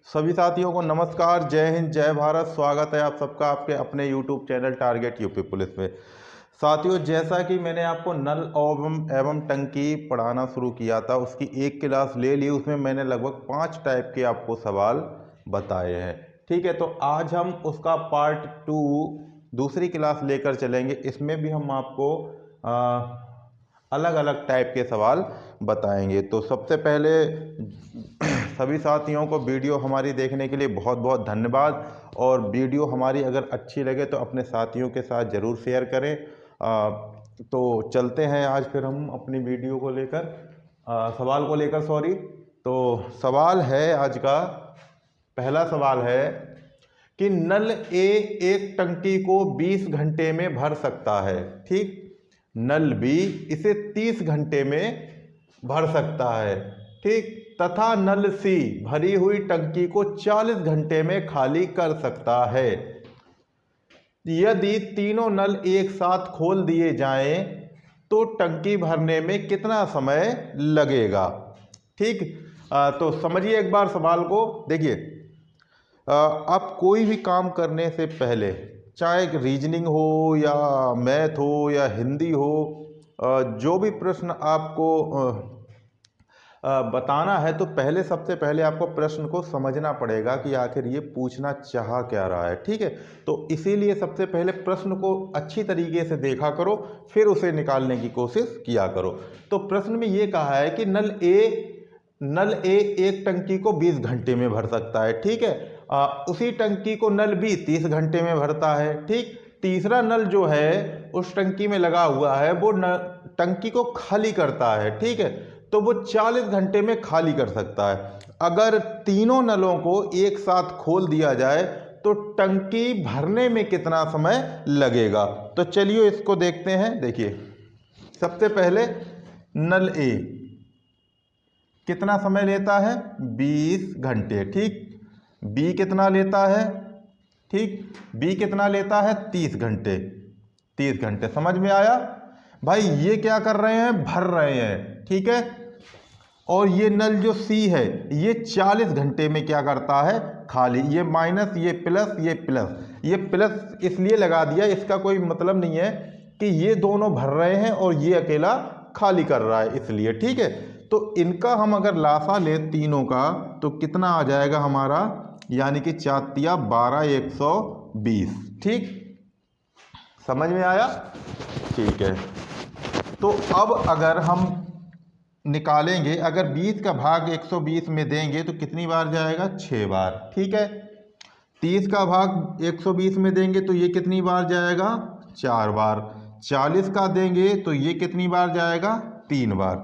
सभी साथियों को नमस्कार, जय हिंद, जय भारत। स्वागत है आप सबका आपके अपने YouTube channel target UP police में। साथियों, जैसा कि मैंने आपको नल एवं टंकी पढ़ाना शुरू किया था, उसकी एक क्लास ले ली। उसमें मैंने लगभग 5 टाइप के आपको सवाल बताए हैं। ठीक है, तो आज हम उसका पार्ट 2 दूसरी क्लास लेकर चलेंगे। इसमें भी हम आपको अलग अलग टाइप के सवाल बताएंगे। तो सबसे पहले सभी साथियों को वीडियो हमारी देखने के लिए बहुत बहुत धन्यवाद। और वीडियो हमारी अगर अच्छी लगे तो अपने साथियों के साथ ज़रूर शेयर करें। तो चलते हैं आज फिर हम अपनी वीडियो को लेकर सवाल को लेकर सॉरी। तो सवाल है आज का, पहला सवाल है कि नल ए एक टंकी को 20 घंटे में भर सकता है। ठीक, नल बी इसे 30 घंटे में भर सकता है। ठीक, तथा नल सी भरी हुई टंकी को 40 घंटे में खाली कर सकता है। यदि तीनों नल एक साथ खोल दिए जाएं तो टंकी भरने में कितना समय लगेगा। ठीक, तो समझिए एक बार सवाल को। देखिए, आप कोई भी काम करने से पहले, चाहे रीजनिंग हो या मैथ हो या हिंदी हो, जो भी प्रश्न आपको बताना है, तो पहले सबसे पहले आपको प्रश्न को समझना पड़ेगा कि आखिर ये पूछना चाह क्या रहा है। ठीक है, तो इसीलिए सबसे पहले प्रश्न को अच्छी तरीके से देखा करो, फिर उसे निकालने की कोशिश किया करो। तो प्रश्न में ये कहा है कि नल ए एक टंकी को 20 घंटे में भर सकता है। ठीक है, उसी टंकी को नल बी 30 घंटे में भरता है। ठीक, तीसरा नल जो है उस टंकी में लगा हुआ है, वो टंकी को खाली करता है। ठीक है, तो वो 40 घंटे में खाली कर सकता है। अगर तीनों नलों को एक साथ खोल दिया जाए तो टंकी भरने में कितना समय लगेगा। तो चलिए इसको देखते हैं। देखिए, सबसे पहले नल ए कितना समय लेता है, 20 घंटे। ठीक, बी कितना लेता है, ठीक, बी कितना लेता है, 30 घंटे। 30 घंटे समझ में आया भाई। ये क्या कर रहे हैं, भर रहे हैं। ठीक है, और ये नल जो सी है ये 40 घंटे में क्या करता है, खाली। ये माइनस, ये प्लस, ये प्लस, ये प्लस इसलिए लगा दिया, इसका कोई मतलब नहीं है कि ये दोनों भर रहे हैं और ये अकेला खाली कर रहा है, इसलिए। ठीक है, तो इनका हम अगर लासा ले तीनों का तो कितना आ जाएगा हमारा, यानी कि 4 × 12 120। ठीक, समझ में आया। ठीक है, तो अब अगर हम निकालेंगे, अगर 20 का भाग 120 में देंगे तो कितनी बार जाएगा, 6 बार। ठीक है, 30 का भाग 120 में देंगे तो ये कितनी बार जाएगा, 4 बार। 40 का देंगे तो ये कितनी बार जाएगा, 3 बार।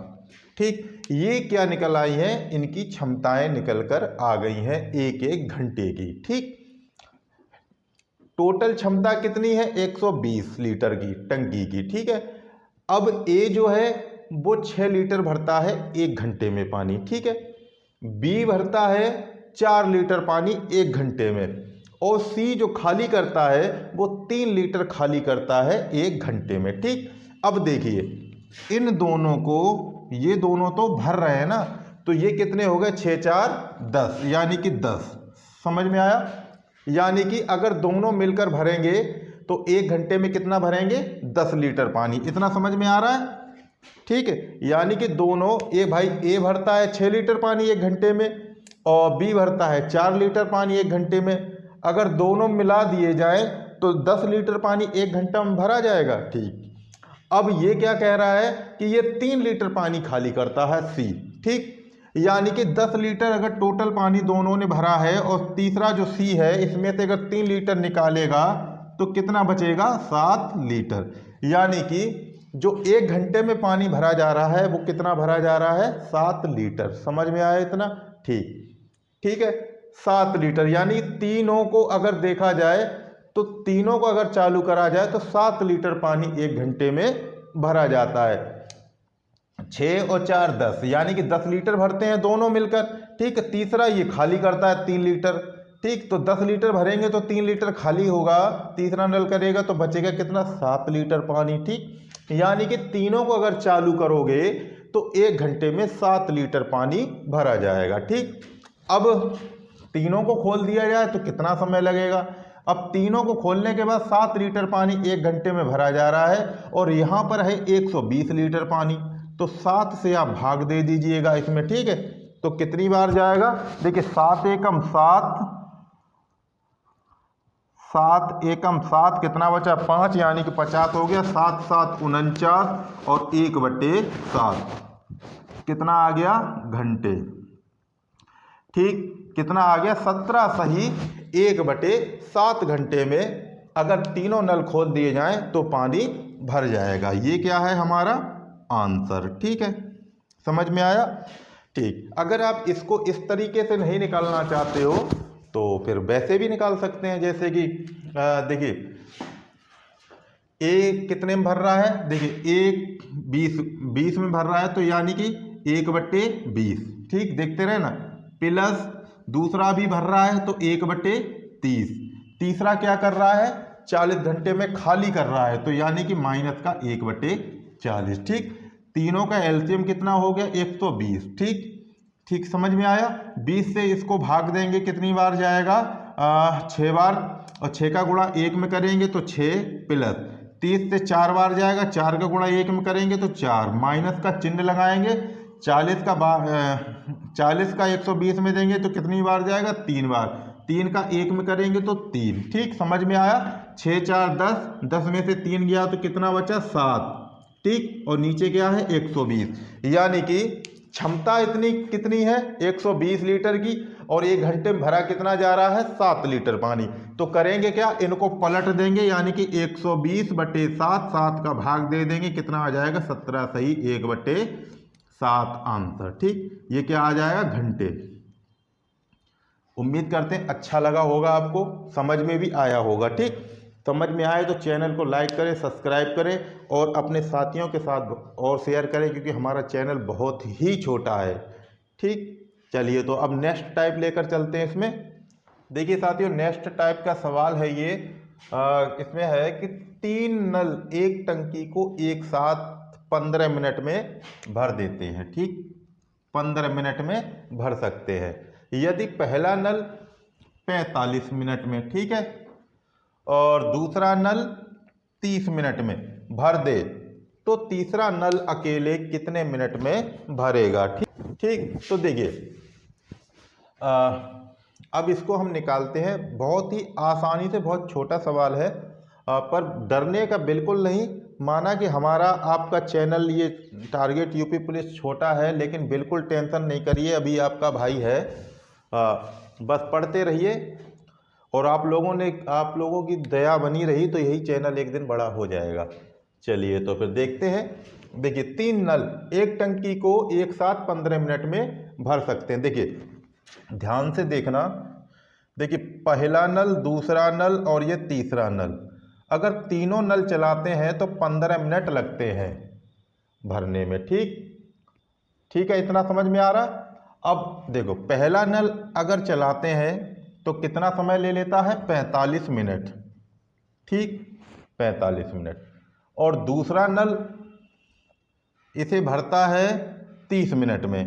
ठीक, ये क्या निकल आई है, इनकी क्षमताएं निकल कर आ गई हैं एक एक घंटे की। ठीक, टोटल क्षमता कितनी है, 120 लीटर की टंकी की। ठीक है, अब ए जो है वो 6 लीटर भरता है 1 घंटे में पानी। ठीक है, बी भरता है 4 लीटर पानी 1 घंटे में, और सी जो खाली करता है वो 3 लीटर खाली करता है 1 घंटे में। ठीक, अब देखिए इन दोनों को, ये दोनों तो भर रहे हैं ना, तो ये कितने हो गए, 6 × 4 = 10, यानी कि 10। समझ में आया। यानी कि अगर दोनों मिलकर भरेंगे तो 1 घंटे में कितना भरेंगे, 10 लीटर पानी। इतना समझ में आ रहा है। ठीक है, यानी कि दोनों, ए भरता है 6 लीटर पानी 1 घंटे में और बी भरता है 4 लीटर पानी 1 घंटे में। अगर दोनों मिला दिए जाए तो 10 लीटर पानी 1 घंटा में भरा जाएगा। ठीक, अब ये क्या कह रहा है कि ये 3 लीटर पानी खाली करता है, सी। ठीक, यानी कि 10 लीटर अगर टोटल पानी दोनों ने भरा है और तीसरा जो सी है इसमें से अगर 3 लीटर निकालेगा तो कितना बचेगा, 7 लीटर। यानी कि जो 1 घंटे में पानी भरा जा रहा है वो कितना भरा जा रहा है, 7 लीटर। समझ में आया इतना। ठीक है, 7 लीटर, यानी तीनों को अगर देखा जाए तो तीनों को अगर चालू करा जाए तो 7 लीटर पानी 1 घंटे में भरा जाता है। 6 और 4 10, यानी कि 10 लीटर भरते हैं दोनों मिलकर। ठीक, तीसरा ये खाली करता है 3 लीटर। ठीक, तो 10 लीटर भरेंगे तो 3 लीटर खाली होगा, तीसरा नल करेगा तो बचेगा कितना, 7 लीटर पानी। ठीक, यानी कि तीनों को अगर चालू करोगे तो 1 घंटे में 7 लीटर पानी भरा जाएगा। ठीक, अब तीनों को खोल दिया जाए तो कितना समय लगेगा। अब तीनों को खोलने के बाद 7 लीटर पानी 1 घंटे में भरा जा रहा है और यहाँ पर है 120 लीटर पानी, तो 7 से आप भाग दे दीजिएगा इसमें, ठीक है। तो कितनी बार जाएगा, देखिए 7 एकम 7, 7 एकम 7 कितना बचा 5, यानी कि 50 हो गया। 7 7 49 और 1/7 कितना आ गया घंटे, ठीक। कितना आ गया 17 सही 1/7 घंटे में अगर तीनों नल खोल दिए जाएं तो पानी भर जाएगा। ये क्या है हमारा आंसर, ठीक है। समझ में आया, ठीक। अगर आप इसको इस तरीके से नहीं निकालना चाहते हो तो फिर वैसे भी निकाल सकते हैं, जैसे कि देखिए एक कितने में भर रहा है, देखिए 1 20 में भर रहा है, तो यानी कि 1/20, ठीक। देखते रहे ना, प्लस दूसरा भी भर रहा है तो 1/30, तीसरा क्या कर रहा है 40 घंटे में खाली कर रहा है, तो यानी कि माइनस का 1/40, ठीक। तीनों का एलसीएम कितना हो गया 120, ठीक। ठीक समझ में आया। 20 से इसको भाग देंगे कितनी बार जाएगा 6 बार, और 6 का गुणा 1 में करेंगे तो 6, प्लस 30 से 4 बार जाएगा, 4 का गुणा 1 में करेंगे तो 4, माइनस का चिन्ह लगाएंगे। 40 का 120 में देंगे तो कितनी बार जाएगा 3 बार, 3 का 1 में करेंगे तो 3, ठीक। समझ में आया। 6 4 10, 10 में से 3 गया तो कितना बचा 7, ठीक। और नीचे क्या है 120, यानी कि क्षमता इतनी कितनी है 120 लीटर की, और 1 घंटे में भरा कितना जा रहा है 7 लीटर पानी। तो करेंगे क्या, इनको पलट देंगे, यानी कि 120/7, 7 का भाग दे देंगे, कितना आ जाएगा 17 सही 1/7 आंसर, ठीक। ये क्या आ जाएगा घंटे। उम्मीद करते हैं अच्छा लगा होगा आपको, समझ में भी आया होगा, ठीक। समझ में आए तो चैनल को लाइक करें, सब्सक्राइब करें और अपने साथियों के साथ और शेयर करें, क्योंकि हमारा चैनल बहुत ही छोटा है, ठीक। चलिए तो अब नेक्स्ट टाइप लेकर चलते हैं इसमें। देखिए साथियों, नेक्स्ट टाइप का सवाल है ये, इसमें है कि 3 नल एक टंकी को एक साथ 15 मिनट में भर देते हैं, ठीक। 15 मिनट में भर सकते हैं यदि पहला नल 45 मिनट में, ठीक है, और दूसरा नल 30 मिनट में भर दे, तो तीसरा नल अकेले कितने मिनट में भरेगा, ठीक। ठीक, तो देखिए अब इसको हम निकालते हैं। बहुत ही आसानी से, बहुत छोटा सवाल है, पर डरने का बिल्कुल नहीं। माना कि हमारा आपका चैनल ये टारगेट यूपी पुलिस छोटा है, लेकिन बिल्कुल टेंशन नहीं करिए, अभी आपका भाई है, बस पढ़ते रहिए और आप लोगों की दया बनी रही तो यही चैनल एक दिन बड़ा हो जाएगा। चलिए तो फिर देखते हैं। देखिए 3 नल एक टंकी को एक साथ 15 मिनट में भर सकते हैं। देखिए ध्यान से देखना, देखिए पहला नल, दूसरा नल और ये तीसरा नल, अगर तीनों नल चलाते हैं तो 15 मिनट लगते हैं भरने में, ठीक है, इतना समझ में आ रहा। अब देखो पहला नल अगर चलाते हैं तो कितना समय ले लेता है 45 मिनट, ठीक, 45 मिनट, और दूसरा नल इसे भरता है 30 मिनट में,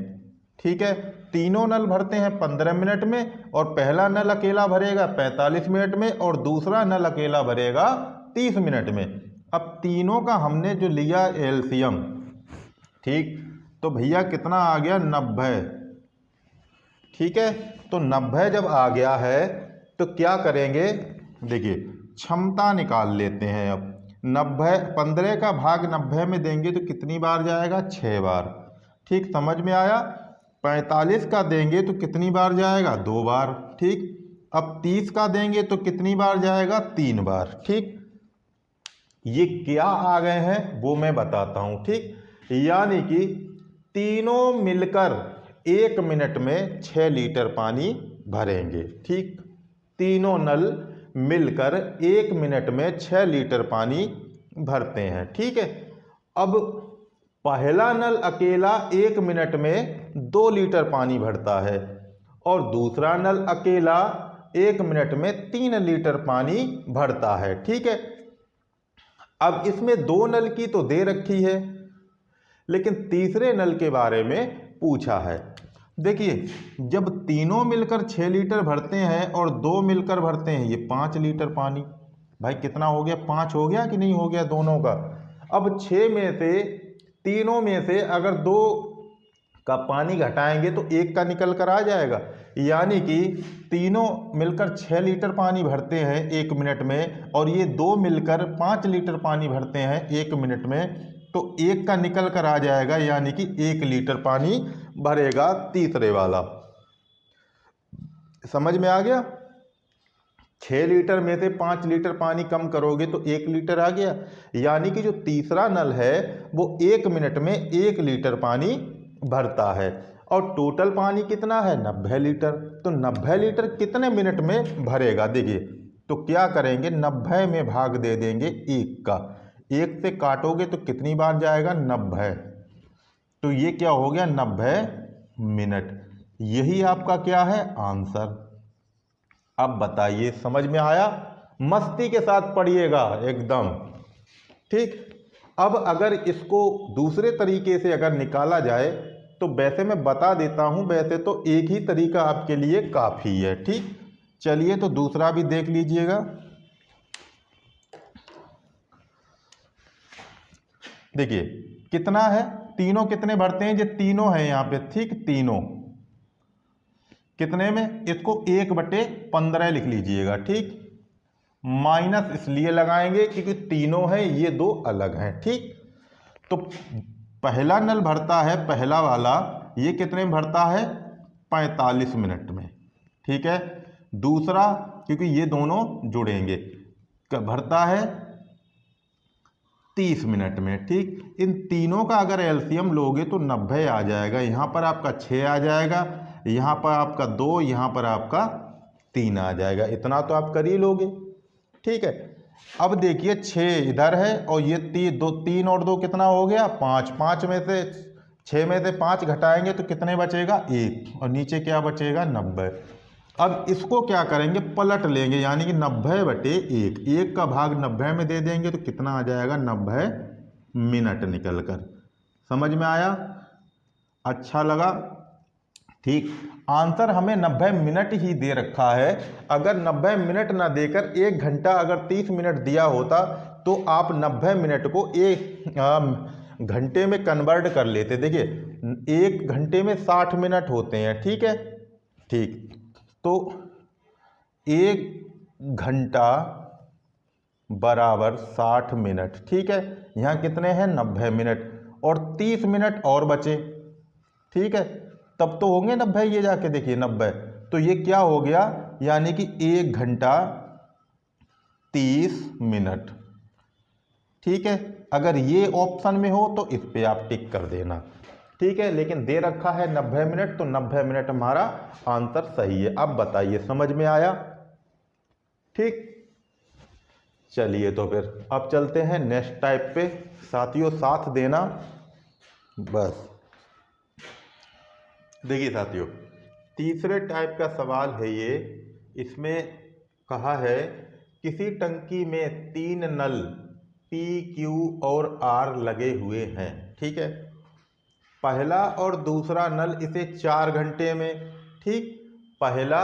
ठीक है। तीनों नल भरते हैं 15 मिनट में, और पहला नल अकेला भरेगा 45 मिनट में और दूसरा नल अकेला भरेगा 30 मिनट में। अब तीनों का हमने जो लिया एलसीएम, ठीक, तो भैया कितना आ गया 90, ठीक है। तो 90 जब आ गया है तो क्या करेंगे, देखिए क्षमता निकाल लेते हैं। अब 90, 15 का भाग 90 में देंगे तो कितनी बार जाएगा 6 बार, ठीक, समझ में आया। 45 का देंगे तो कितनी बार जाएगा 2 बार, ठीक। अब 30 का देंगे तो कितनी बार जाएगा 3 बार, ठीक। ये क्या आ गए हैं वो मैं बताता हूं, ठीक। यानी कि तीनों मिलकर 1 मिनट में 6 लीटर पानी भरेंगे, ठीक। तीनों नल मिलकर 1 मिनट में 6 लीटर पानी भरते हैं, ठीक है। अब पहला नल अकेला 1 मिनट में 2 लीटर पानी भरता है और दूसरा नल अकेला 1 मिनट में 3 लीटर पानी भरता है, ठीक है। अब इसमें 2 नल की तो दे रखी है, लेकिन तीसरे नल के बारे में पूछा है। देखिए जब तीनों मिलकर 6 लीटर भरते हैं और 2 मिलकर भरते हैं, ये 5 लीटर पानी, भाई कितना हो गया, 5 हो गया कि नहीं हो गया दोनों का। अब 6 में से, तीनों में से अगर 2 का पानी घटाएंगे तो 1 का निकल कर आ जाएगा, यानी कि तीनों मिलकर 6 लीटर पानी भरते हैं 1 मिनट में, और ये 2 मिलकर 5 लीटर पानी भरते हैं 1 मिनट में, तो 1 का निकल कर आ जाएगा, यानी कि 1 लीटर पानी भरेगा तीसरे वाला। समझ में आ गया। 6 लीटर में से 5 लीटर पानी कम करोगे तो 1 लीटर आ गया, यानी कि जो तीसरा नल है वो 1 मिनट में 1 लीटर पानी भरता है। और टोटल पानी कितना है, 90 लीटर। तो 90 लीटर कितने मिनट में भरेगा, देखिए तो क्या करेंगे, 90 में भाग दे देंगे 1 का, 1 से काटोगे तो कितनी बार जाएगा, 90, तो ये क्या हो गया, 90 मिनट। यही आपका क्या है, आंसर। अब बताइए समझ में आया, मस्ती के साथ पढ़िएगा एकदम, ठीक। अब अगर इसको दूसरे तरीके से अगर निकाला जाए तो वैसे मैं बता देता हूं, वैसे तो एक ही तरीका आपके लिए काफ़ी है, ठीक। चलिए तो दूसरा भी देख लीजिएगा। देखिए कितना है, तीनों कितने भरते हैं, ये तीनों है यहाँ पे, ठीक, तीनों कितने में, इसको 1/15 लिख लीजिएगा, ठीक। माइनस इसलिए लगाएंगे क्योंकि तीनों है, ये 2 अलग हैं, ठीक। तो पहला नल भरता है, पहला वाला, ये कितने में भरता है, 45 मिनट में, ठीक है। दूसरा, क्योंकि ये दोनों जुड़ेंगे, भरता है 30 मिनट में, ठीक। इन तीनों का अगर एलसीएम लोगे तो 90 आ जाएगा, यहाँ पर आपका 6 आ जाएगा, यहाँ पर आपका 2, यहाँ पर आपका 3 आ जाएगा, इतना तो आप कर ही लोगे, ठीक है। अब देखिए 6 इधर है और ये 3 और 2 कितना हो गया, 5, 5 में से 6 में से 5 घटाएंगे तो कितने बचेगा, 1, और नीचे क्या बचेगा, 90। अब इसको क्या करेंगे, पलट लेंगे, यानी कि 90/1, 1 का भाग 90 में दे देंगे तो कितना आ जाएगा, 90 मिनट निकल कर। समझ में आया, अच्छा लगा, ठीक। आंसर हमें 90 मिनट ही दे रखा है, अगर 90 मिनट ना देकर 1 घंटा अगर 30 मिनट दिया होता तो आप 90 मिनट को 1 घंटे में कन्वर्ट कर लेते। देखिए 1 घंटे में 60 मिनट होते हैं, ठीक है, ठीक। तो 1 घंटा बराबर 60 मिनट, ठीक है। यहाँ कितने हैं, 90 मिनट, और 30 मिनट और बचे, ठीक है, तब तो होंगे 90, ये जाके देखिए 90, तो ये क्या हो गया, यानी कि 1 घंटा 30 मिनट, ठीक है। अगर ये ऑप्शन में हो तो इस पे आप टिक कर देना, ठीक है। लेकिन दे रखा है 90 मिनट, तो 90 मिनट हमारा आंसर सही है। अब बताइए समझ में आया, ठीक। चलिए तो फिर अब चलते हैं नेक्स्ट टाइप पे, साथियों साथ देना बस। देखिए साथियों, तीसरे टाइप का सवाल है ये, इसमें कहा है किसी टंकी में 3 नल P, Q और R लगे हुए हैं, ठीक है। पहला और दूसरा नल इसे 4 घंटे में, ठीक, पहला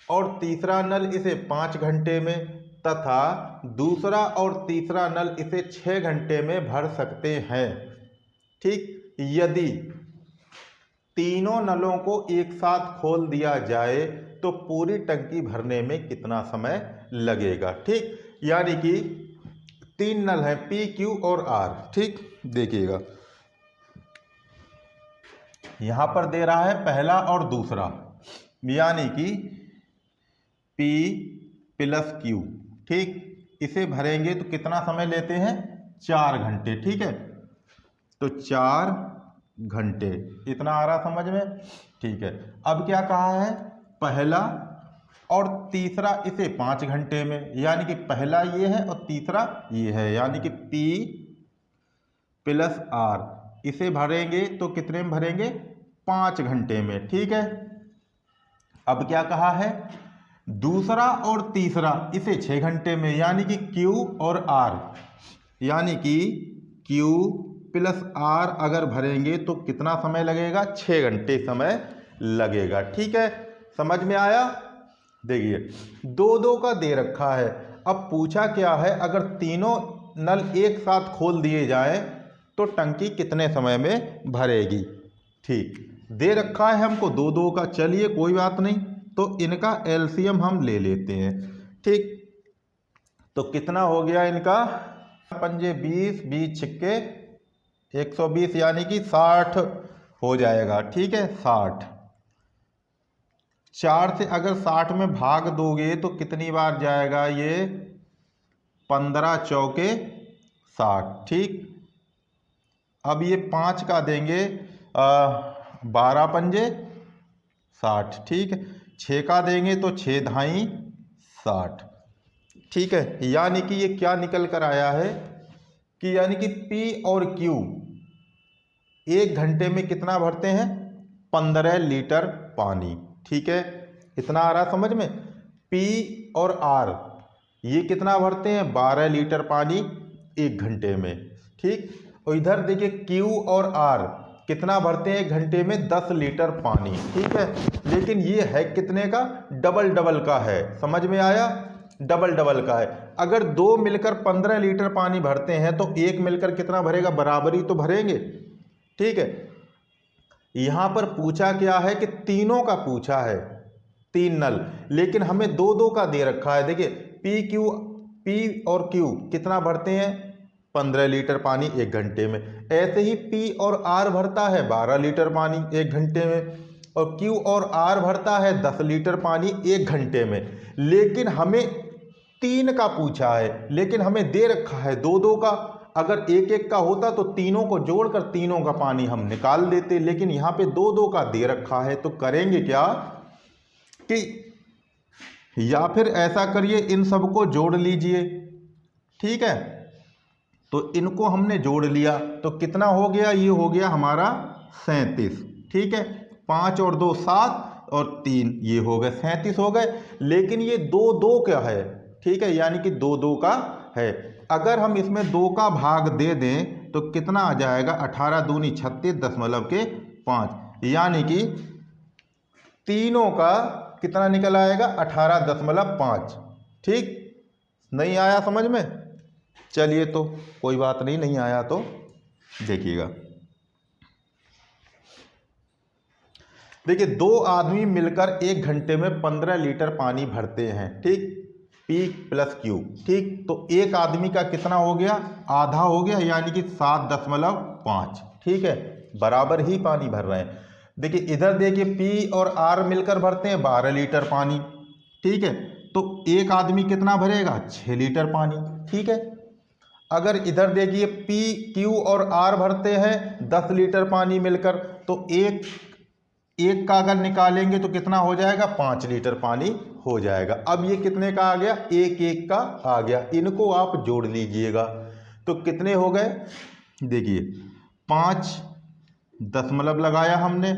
और तीसरा नल इसे 5 घंटे में, तथा दूसरा और तीसरा नल इसे 6 घंटे में भर सकते हैं, ठीक। यदि तीनों नलों को एक साथ खोल दिया जाए तो पूरी टंकी भरने में कितना समय लगेगा, ठीक। यानी कि 3 नल हैं P, Q और R, ठीक। देखिएगा यहां पर दे रहा है पहला और दूसरा, यानी कि P + Q, ठीक। इसे भरेंगे तो कितना समय लेते हैं, 4 घंटे, ठीक है। तो 4 घंटे, इतना आ रहा समझ में, ठीक है। अब क्या कहा है, पहला और तीसरा इसे 5 घंटे में, यानी कि पहला ये है और तीसरा ये है, यानी कि P + R, इसे भरेंगे तो कितने में भरेंगे, 5 घंटे में, ठीक है। अब क्या कहा है, दूसरा और तीसरा इसे 6 घंटे में, यानी कि Q और R, यानी कि Q प्लस आर अगर भरेंगे तो कितना समय लगेगा, 6 घंटे समय लगेगा। ठीक है, समझ में आया। देखिए 2-2 का दे रखा है। अब पूछा क्या है, अगर तीनों नल एक साथ खोल दिए जाएं तो टंकी कितने समय में भरेगी। ठीक, दे रखा है हमको 2-2 का। चलिए कोई बात नहीं, तो इनका एलसीएम हम ले लेते हैं। ठीक, तो कितना हो गया इनका, पंजे 20, 20 छिक्के 120, यानी कि 60 हो जाएगा। ठीक है, 60। 4 से अगर 60 में भाग दोगे तो कितनी बार जाएगा ये, 15 चौके 60। ठीक, अब ये 5 का देंगे 12 पंजे 60। ठीक है, 6 का देंगे तो 6 धाई 60। ठीक है, यानी कि ये क्या निकल कर आया है कि यानी कि P और Q 1 घंटे में कितना भरते हैं, 15 लीटर पानी। ठीक है, इतना आ रहा समझ में। P और R ये कितना भरते हैं, 12 लीटर पानी 1 घंटे में। ठीक, और इधर देखिए Q और R कितना भरते हैं 1 घंटे में, 10 लीटर पानी। ठीक है, लेकिन ये है कितने का, डबल डबल का है। समझ में आया, डबल डबल का है। अगर 2 मिलकर 15 लीटर पानी भरते हैं तो 1 मिलकर कितना भरेगा, बराबरी तो भरेंगे। ठीक है, यहां पर पूछा क्या है कि तीनों का पूछा है, 3 नल, लेकिन हमें 2-2 का दे रखा है। देखिए P और Q कितना भरते हैं, 15 लीटर पानी 1 घंटे में। ऐसे ही P और R भरता है 12 लीटर पानी 1 घंटे में, और Q और R भरता है 10 लीटर पानी 1 घंटे में। लेकिन हमें 3 का पूछा है, लेकिन हमें दे रखा है 2-2 का। अगर 1-1 का होता तो तीनों को जोड़कर तीनों का पानी हम निकाल देते, लेकिन यहाँ पे 2-2 का दे रखा है। तो करेंगे क्या कि या फिर ऐसा करिए, इन सबको जोड़ लीजिए। ठीक है, तो इनको हमने जोड़ लिया तो कितना हो गया, ये हो गया हमारा 37। ठीक है, 5 और 2 7 और 3 ये हो गए 37 हो गए। लेकिन ये 2-2 क्या है, ठीक है, यानी कि 2-2 का है। अगर हम इसमें 2 का भाग दे दें तो कितना आ जाएगा, 18 दूनी 36.5, यानी कि तीनों का कितना निकल आएगा, 18.5। ठीक, नहीं आया समझ में। चलिए तो कोई बात नहीं, नहीं आया तो देखिएगा। देखिए 2 आदमी मिलकर 1 घंटे में 15 लीटर पानी भरते हैं। ठीक, P प्लस Q। ठीक, तो एक आदमी का कितना हो गया, आधा हो गया, यानी कि 7.5। ठीक है, बराबर ही पानी भर रहे हैं। देखिए इधर देखिए P और R मिलकर भरते हैं 12 लीटर पानी। ठीक है, तो एक आदमी कितना भरेगा, 6 लीटर पानी। ठीक है, अगर इधर देखिए P Q और R भरते हैं 10 लीटर पानी मिलकर, तो एक का अगर निकालेंगे तो कितना हो जाएगा, 5 लीटर पानी हो जाएगा। अब ये कितने का आ गया, 1-1 का आ गया। इनको आप जोड़ लीजिएगा तो कितने हो गए, देखिए 5 दशमलव लगाया हमने,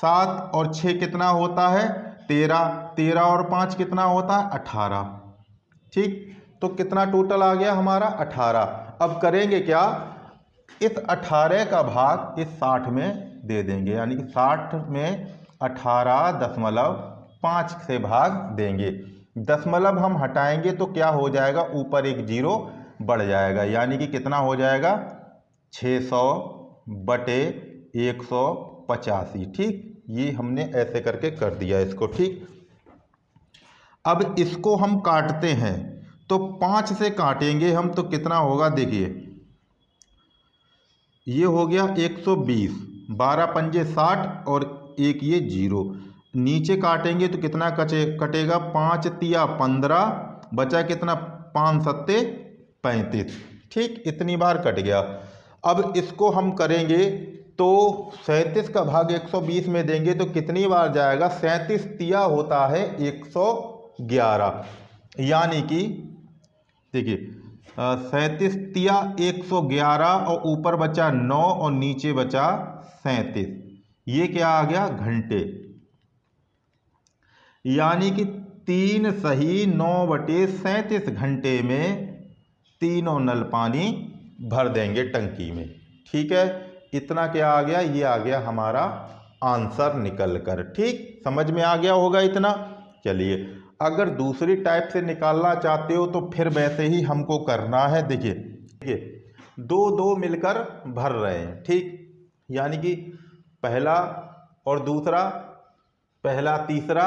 7 और 6 कितना होता है, 13, 13 और 5 कितना होता है, 18। ठीक, तो कितना टोटल आ गया हमारा, 18। अब करेंगे क्या, इस 18 का भाग इस 60 में दे देंगे, यानी कि 60 में 18.5 से भाग देंगे। दशमलव हम हटाएंगे तो क्या हो जाएगा, ऊपर एक 0 बढ़ जाएगा, यानी कि कितना हो जाएगा, 600/185। ठीक, ये हमने ऐसे करके कर दिया इसको। ठीक, अब इसको हम काटते हैं तो 5 से काटेंगे हम तो कितना होगा, देखिए ये हो गया 120, 12 पंजे 60 और एक ये 0। नीचे काटेंगे तो कितना कटेगा, 5 तिया 15, बचा कितना, 5 सत्ते 35। ठीक, इतनी बार कट गया। अब इसको हम करेंगे तो 37 का भाग 120 में देंगे तो कितनी बार जाएगा, 37 तिया होता है 111, यानी कि देखिए 37 तिया 111 और ऊपर बचा 9 और नीचे बचा 37, ये क्या आ गया, घंटे। यानी कि 3 सही 9/37 घंटे में तीनों नल पानी भर देंगे टंकी में। ठीक है, इतना क्या आ गया, ये आ गया हमारा आंसर निकल कर। ठीक, समझ में आ गया होगा इतना। चलिए, अगर दूसरी टाइप से निकालना चाहते हो तो फिर वैसे ही हमको करना है। देखिए दो दो मिलकर भर रहे हैं, ठीक, यानी कि पहला और दूसरा, पहला तीसरा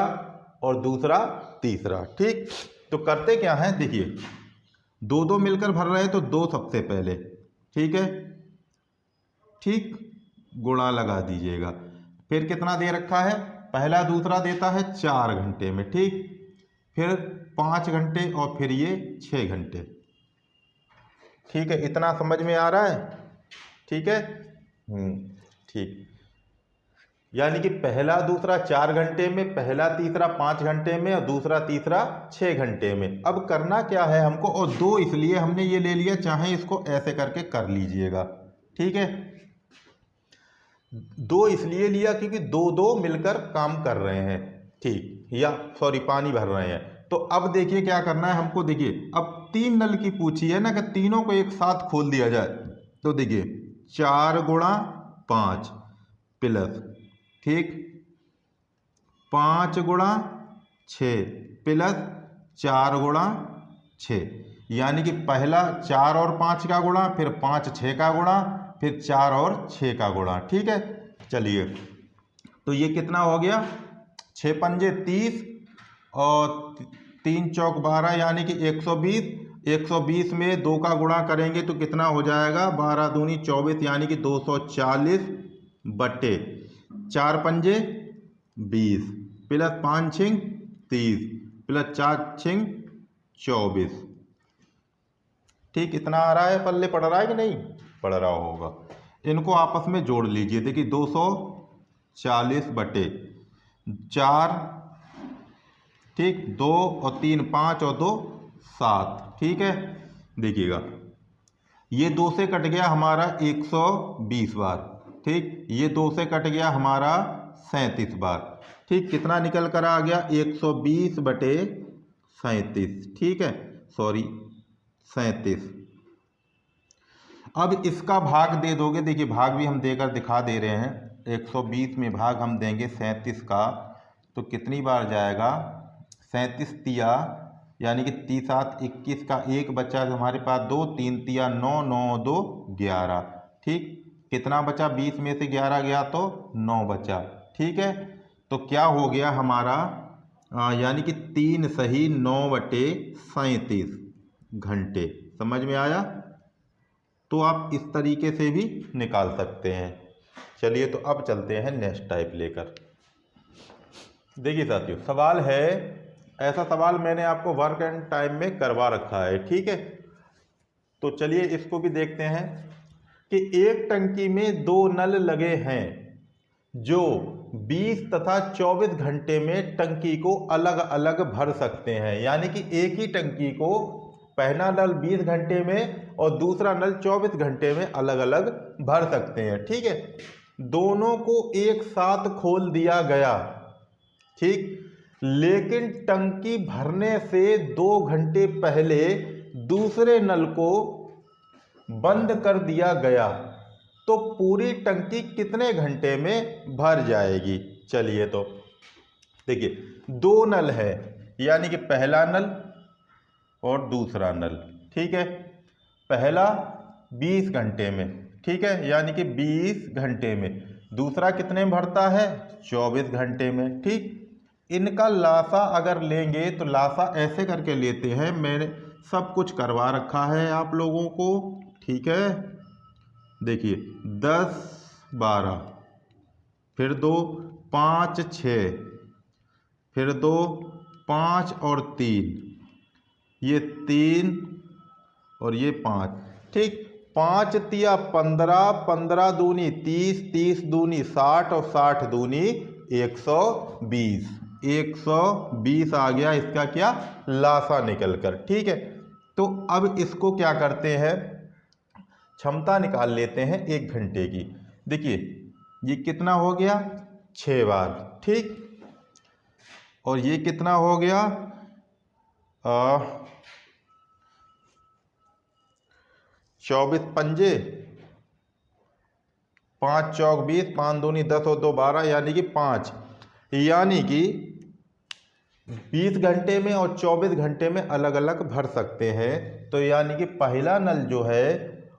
और दूसरा तीसरा। ठीक, तो करते क्या है, देखिए दो दो मिलकर भर रहे हैं तो दो सबसे पहले, ठीक है, ठीक, गुणा लगा दीजिएगा। फिर कितना दे रखा है, पहला दूसरा देता है 4 घंटे में, ठीक, फिर 5 घंटे और फिर ये 6 घंटे। ठीक है, इतना समझ में आ रहा है। ठीक है, ठीक, यानी कि पहला दूसरा 4 घंटे में, पहला तीसरा 5 घंटे में और दूसरा तीसरा 6 घंटे में। अब करना क्या है हमको, और दो इसलिए हमने ये ले लिया, चाहे इसको ऐसे करके कर लीजिएगा। ठीक है, दो इसलिए लिया क्योंकि दो दो मिलकर काम कर रहे हैं, ठीक, या सॉरी पानी भर रहे हैं। तो अब देखिए क्या करना है हमको। देखिए अब 3 नल की पूछी है ना, कि तीनों को एक साथ खोल दिया जाए। तो देखिए 4 गुणा 5 प्लस, ठीक, 5 गुणा 6 प्लस 4 गुणा 6, यानी कि पहला 4 और 5 का गुणा, फिर 5 6 का गुणा, फिर 4 और 6 का गुणा। ठीक है, चलिए तो ये कितना हो गया, 6 पंजे 30 और 3 चौक 12, यानी कि 120। 120 में 2 का गुणा करेंगे तो कितना हो जाएगा, 12 दूनी 24, यानी कि 240 बटे 4 पंजे 20 प्लस 5 छिंग 30 प्लस 4 छिंग 24। ठीक, इतना आ रहा है, पल्ले पड़ रहा है कि नहीं पड़ रहा होगा। इनको आपस में जोड़ लीजिए। देखिए 240 बटे 4, ठीक, 2 और 3 5 और 2 7। ठीक है, देखिएगा ये 2 से कट गया हमारा 120 बार, ठीक, ये 2 से कट गया हमारा 37 बार। ठीक, कितना निकल कर आ गया, 120 बटे 37। ठीक है, सॉरी 37। अब इसका भाग दे दोगे। देखिए भाग भी हम देकर दिखा दे रहे हैं। 120 में भाग हम देंगे 37 का, तो कितनी बार जाएगा, 37 तिया, यानी कि 30 7 21 का 1 बचा हमारे पास 2, 3 तिया 9, 9 2 11। ठीक, कितना बचा, 20 में से 11 गया तो 9 बचा। ठीक है, तो क्या हो गया हमारा, यानी कि 3 सही 9 बटे 37 घंटे। समझ में आया। तो आप इस तरीके से भी निकाल सकते हैं। चलिए तो अब चलते हैं नेक्स्ट टाइप लेकर। देखिए साथियों, सवाल है, ऐसा सवाल मैंने आपको वर्क एंड टाइम में करवा रखा है। ठीक है, तो चलिए इसको भी देखते हैं कि एक टंकी में 2 नल लगे हैं जो 20 तथा 24 घंटे में टंकी को अलग अलग भर सकते हैं। यानी कि एक ही टंकी को पहला नल 20 घंटे में और दूसरा नल 24 घंटे में अलग अलग भर सकते हैं। ठीक है, दोनों को एक साथ खोल दिया गया, ठीक, लेकिन टंकी भरने से 2 घंटे पहले दूसरे नल को बंद कर दिया गया, तो पूरी टंकी कितने घंटे में भर जाएगी। चलिए तो देखिए 2 नल है, यानी कि पहला नल और दूसरा नल। ठीक है, पहला 20 घंटे में, ठीक है, यानी कि 20 घंटे में, दूसरा कितने में भरता है, 24 घंटे में। ठीक, इनका लासा अगर लेंगे तो लासा ऐसे करके लेते हैं, मैंने सब कुछ करवा रखा है आप लोगों को। ठीक है, देखिए 10 12, फिर 2 5 6, फिर 2 5 और 3, ये 3 और ये 5। ठीक, 5 तिया 15, 15 दूनी 30, 30 दूनी 60 और 60 दूनी 120। 120 आ गया इसका क्या, लासा निकल कर। ठीक है, तो अब इसको क्या करते हैं, क्षमता निकाल लेते हैं 1 घंटे की। देखिए ये कितना हो गया, 6 बार। ठीक, और ये कितना हो गया, 24 पंजे 5 चौक 20, 5 दूनी 10 और 2 12, यानी कि 5, यानी कि 20 घंटे में और 24 घंटे में अलग अलग भर सकते हैं। तो यानी कि पहला नल जो है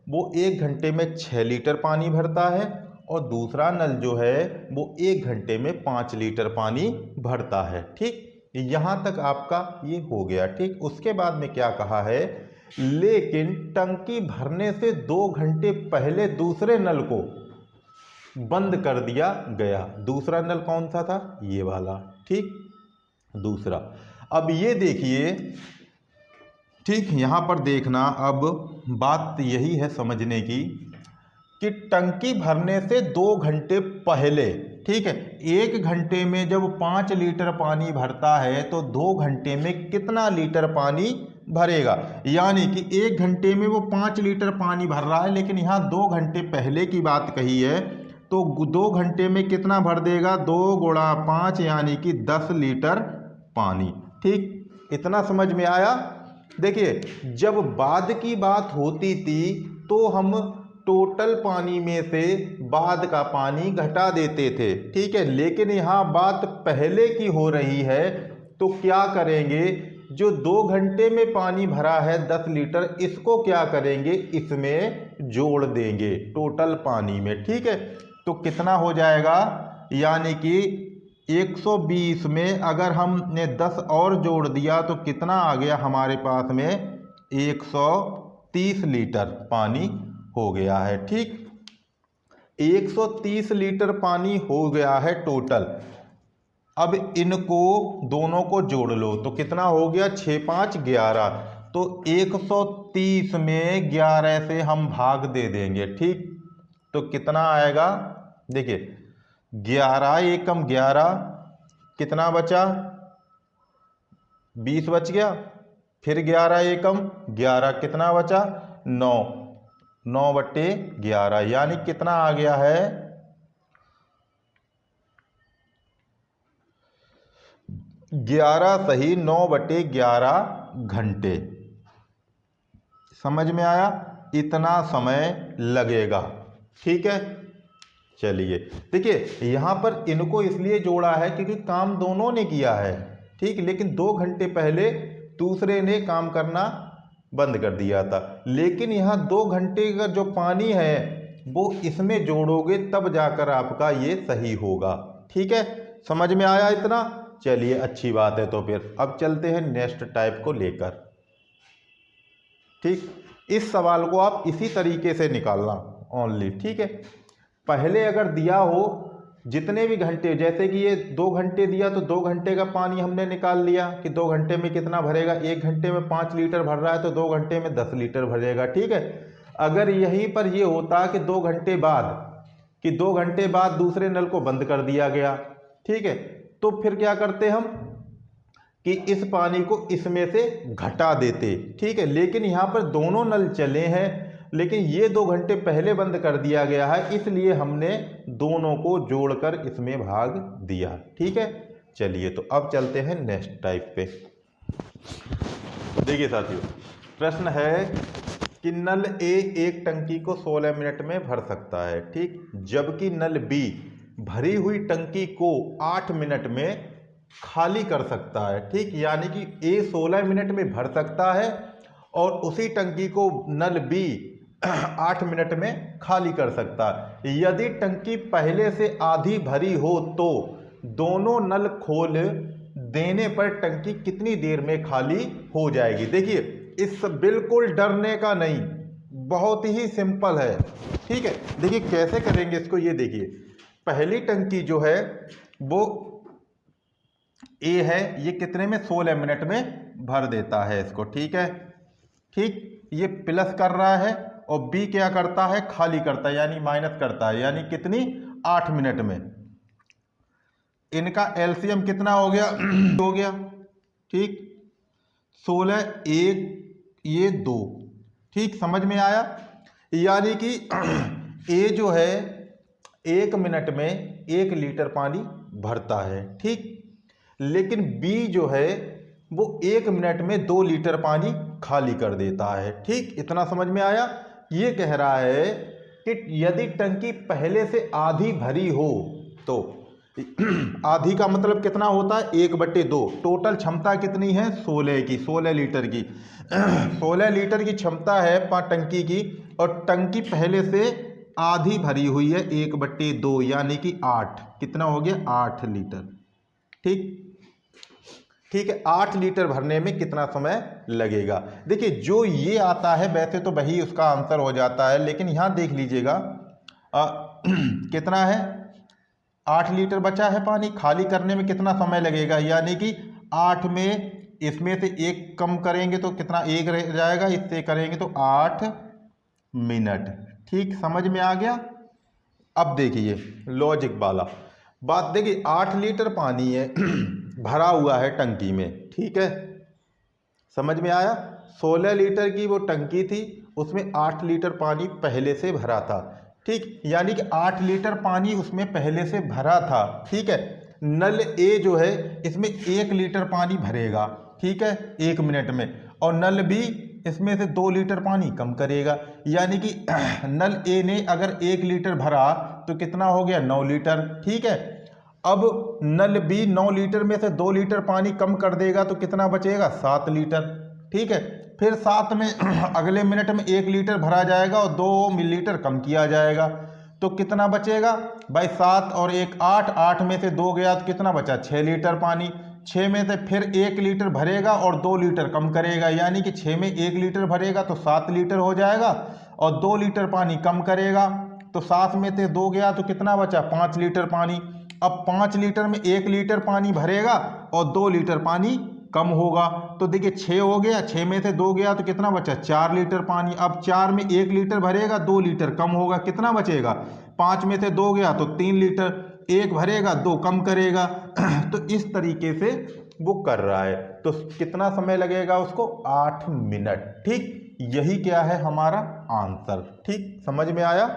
वो 1 घंटे में 6 लीटर पानी भरता है और दूसरा नल जो है वो 1 घंटे में 5 लीटर पानी भरता है। ठीक, यहाँ तक आपका ये हो गया। ठीक, उसके बाद में क्या कहा है, लेकिन टंकी भरने से 2 घंटे पहले दूसरे नल को बंद कर दिया गया। दूसरा नल कौन सा था, ये वाला। ठीक, दूसरा। अब ये देखिए, ठीक, यहाँ पर देखना, अब बात यही है समझने की कि टंकी भरने से 2 घंटे पहले, ठीक है, 1 घंटे में जब 5 लीटर पानी भरता है तो 2 घंटे में कितना लीटर पानी भरेगा। यानी कि 1 घंटे में वो 5 लीटर पानी भर रहा है, लेकिन यहाँ 2 घंटे पहले की बात कही है, तो 2 घंटे में कितना भर देगा, 2 गुणा 5 यानी कि 10 लीटर पानी। ठीक, इतना समझ में आया। देखिए, जब बाद की बात होती थी तो हम टोटल पानी में से बाद का पानी घटा देते थे। ठीक है, लेकिन यहाँ बात पहले की हो रही है, तो क्या करेंगे, जो 2 घंटे में पानी भरा है 10 लीटर, इसको क्या करेंगे, इसमें जोड़ देंगे टोटल पानी में। ठीक है, तो कितना हो जाएगा, यानी कि 120 में अगर हमने 10 और जोड़ दिया तो कितना आ गया हमारे पास में, 130 लीटर पानी हो गया है। ठीक, 130 लीटर पानी हो गया है टोटल। अब इनको दोनों को जोड़ लो तो कितना हो गया, 6 5 11, तो 130 में 11 से हम भाग दे देंगे। ठीक, तो कितना आएगा, देखिए 11 एकम 11, कितना बचा, 20 बच गया, फिर 11 एकम 11, कितना बचा, 9, 9/11, यानी कितना आ गया है, 11 सही 9/11 घंटे। समझ में आया, इतना समय लगेगा। ठीक है, चलिए देखिए, यहाँ पर इनको इसलिए जोड़ा है क्योंकि काम दोनों ने किया है। ठीक, लेकिन 2 घंटे पहले दूसरे ने काम करना बंद कर दिया था, लेकिन यहाँ 2 घंटे का जो पानी है वो इसमें जोड़ोगे तब जाकर आपका ये सही होगा। ठीक है, समझ में आया इतना, चलिए अच्छी बात है। तो फिर अब चलते हैं नेक्स्ट टाइप को लेकर। ठीक, इस सवाल को आप इसी तरीके से निकालना ओनली। ठीक है, पहले अगर दिया हो जितने भी घंटे, जैसे कि ये 2 घंटे दिया तो 2 घंटे का पानी हमने निकाल लिया कि 2 घंटे में कितना भरेगा, 1 घंटे में 5 लीटर भर रहा है तो 2 घंटे में 10 लीटर भरेगा। ठीक है, अगर यहीं पर ये होता कि 2 घंटे बाद, कि 2 घंटे बाद दूसरे नल को बंद कर दिया गया, ठीक है, तो फिर क्या करते हम कि इस पानी को इसमें से घटा देते। ठीक है, लेकिन यहाँ पर दोनों नल चले हैं, लेकिन ये 2 घंटे पहले बंद कर दिया गया है, इसलिए हमने दोनों को जोड़कर इसमें भाग दिया। ठीक है, चलिए तो अब चलते हैं नेक्स्ट टाइप पे। देखिए साथियों, प्रश्न है कि नल ए एक टंकी को 16 मिनट में भर सकता है। ठीक, जबकि नल बी भरी हुई टंकी को 8 मिनट में खाली कर सकता है। ठीक, यानी कि ए 16 मिनट में भर सकता है और उसी टंकी को नल बी 8 मिनट में खाली कर सकता है। यदि टंकी पहले से आधी भरी हो तो दोनों नल खोल देने पर टंकी कितनी देर में खाली हो जाएगी। देखिए, इस बिल्कुल डरने का नहीं, बहुत ही सिंपल है। ठीक है, देखिए कैसे करेंगे इसको, ये देखिए, पहली टंकी जो है वो ए है, ये कितने में, 16 मिनट में भर देता है इसको। ठीक है, ठीक, ये प्लस कर रहा है और बी क्या करता है, खाली करता है, यानी माइनस करता है, यानी कितनी, 8 मिनट में। इनका एलसीएम कितना हो गया हो गया। ठीक, 16 1 ये 2। ठीक, समझ में आया, यानी कि ए जो है 1 मिनट में 1 लीटर पानी भरता है। ठीक, लेकिन बी जो है वो 1 मिनट में 2 लीटर पानी खाली कर देता है। ठीक, इतना समझ में आया। ये कह रहा है कि यदि टंकी पहले से आधी भरी हो तो आधी का मतलब कितना होता है 1/2। टोटल क्षमता कितनी है 16 की, 16 लीटर की 16 लीटर की क्षमता है टंकी की, और टंकी पहले से आधी भरी हुई है 1/2 यानी कि 8। कितना हो गया 8 लीटर। ठीक है, 8 लीटर भरने में कितना समय लगेगा। देखिए जो ये आता है वैसे तो वही उसका आंसर हो जाता है, लेकिन यहाँ देख लीजिएगा कितना है 8 लीटर बचा है पानी, खाली करने में कितना समय लगेगा, यानी कि 8 में इसमें से 1 कम करेंगे तो कितना 1 रह जाएगा, इससे करेंगे तो 8 मिनट। ठीक, समझ में आ गया। अब देखिए लॉजिक वाला बात, देखिए 8 लीटर पानी है भरा हुआ है टंकी में, ठीक है, समझ में आया। 16 लीटर की वो टंकी थी, उसमें 8 लीटर पानी पहले से भरा था। ठीक, यानी कि 8 लीटर पानी उसमें पहले से भरा था। ठीक है, नल ए जो है इसमें 1 लीटर पानी भरेगा, ठीक है, 1 मिनट में, और नल बी इसमें से 2 लीटर पानी कम करेगा, यानी कि नल ए ने अगर 1 लीटर भरा तो कितना हो गया 9 लीटर। ठीक है, अब नल बी 9 लीटर में से 2 लीटर पानी कम कर देगा तो कितना बचेगा 7 लीटर। ठीक है, फिर 7 में अगले मिनट में 1 लीटर भरा जाएगा और 2 मिलीलीटर कम किया जाएगा, तो कितना बचेगा भाई 7 और 1 8, 8 में से 2 गया तो कितना बचा 6 लीटर पानी। 6 में से फिर 1 लीटर भरेगा और 2 लीटर कम करेगा, यानी कि 6 में 1 लीटर भरेगा तो 7 लीटर हो जाएगा, और 2 लीटर पानी कम करेगा तो 7 में से 2 गया तो कितना बचा 5 लीटर पानी। अब 5 लीटर में 1 लीटर पानी भरेगा और 2 लीटर पानी कम होगा, तो देखिए 6 हो गया, 6 में से 2 गया तो कितना बचा 4 लीटर पानी। अब 4 में 1 लीटर भरेगा 2 लीटर कम होगा, कितना बचेगा 5 में से 2 गया तो 3 लीटर, 1 भरेगा 2 कम करेगा तो इस तरीके से वो कर रहा है, तो कितना समय लगेगा उसको 8 मिनट। ठीक, यही क्या है हमारा आंसर। ठीक, समझ में आया।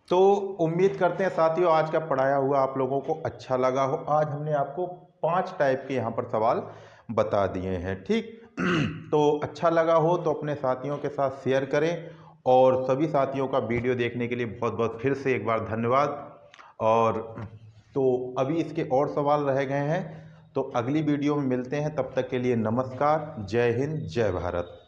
तो उम्मीद करते हैं साथियों आज का पढ़ाया हुआ आप लोगों को अच्छा लगा हो। आज हमने आपको 5 टाइप के यहाँ पर सवाल बता दिए हैं। ठीक, तो अच्छा लगा हो तो अपने साथियों के साथ शेयर करें, और सभी साथियों का वीडियो देखने के लिए बहुत बहुत फिर से एक बार धन्यवाद। और तो अभी इसके और सवाल रह गए हैं, तो अगली वीडियो में मिलते हैं, तब तक के लिए नमस्कार, जय हिंद, जय भारत।